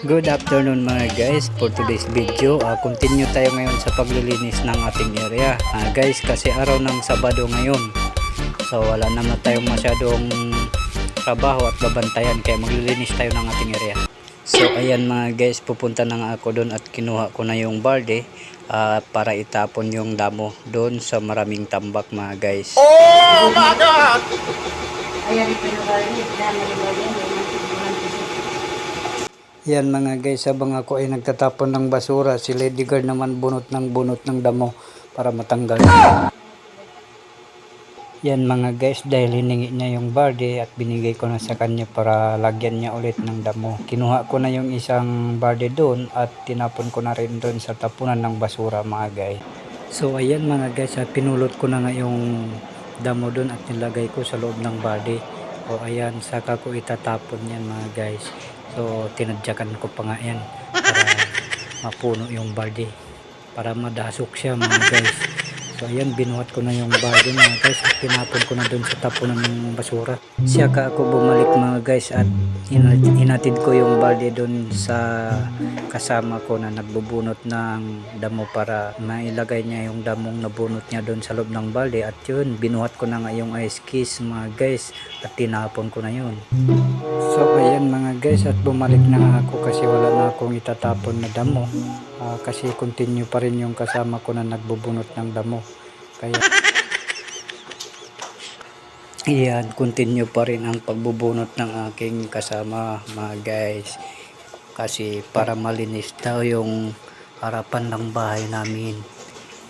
Good afternoon mga guys. For today's video, continue tayo ngayon sa paglilinis ng ating area. Guys, kasi araw ng Sabado ngayon. So wala naman tayong masyadong trabaho at babantayan kaya maglilinis tayo ng ating area. So ayan mga guys, pupunta na nga ako doon at kinuha ko na yung balde para itapon yung damo doon sa maraming tambak mga guys. Oh my God! Yan mga guys, habang ako ay nagtatapon ng basura, si Lady Guard naman bunot ng damo para matanggal. Yan mga guys, dahil hiningi niya yung barde at binigay ko na sa kanya para lagyan niya ulit ng damo. Kinuha ko na yung isang barde doon at tinapon ko na rin doon sa tapunan ng basura mga guys. So ayan mga guys, pinulot ko na nga yung damo doon at nilagay ko sa loob ng barde. O ayan, saka ko itatapon yan mga guys. So tinadyakan ko pa nga yan para mapuno yung barde, para madasok siya mga guys. So ayan, binuhat ko na yung barde mga guys at tinapon ko na dun sa tapunan ng basura. Siyaka ako bumalik mga guys at inatid ko yung barde dun sa kasama ko na nagbubunot ng damo para mailagay niya yung damong nabunot niya dun sa loob ng balde. At yun, binuhat ko na nga yung ice kiss mga guys at tinapon ko na yun. So ayan mga guys, at bumalik na nga ako kasi wala na akong itatapon na damo. Kasi continue pa rin yung kasama ko na nagbubunot ng damo. Kaya ayan, continue pa rin ang pagbubunot ng aking kasama mga guys. Kasi para malinis daw yung harapan ng bahay namin,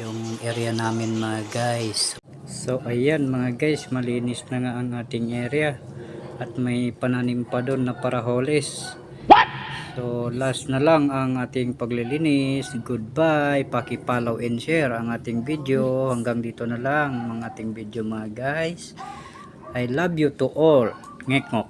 yung area namin mga guys. So ayan mga guys, malinis na nga ang ating area at may pananim pa doon na paraholes. So last na lang ang ating paglilinis. Goodbye, paki-follow and share ang ating video. Hanggang dito na lang ang ating video mga guys. I love you to all. Ngek ngok.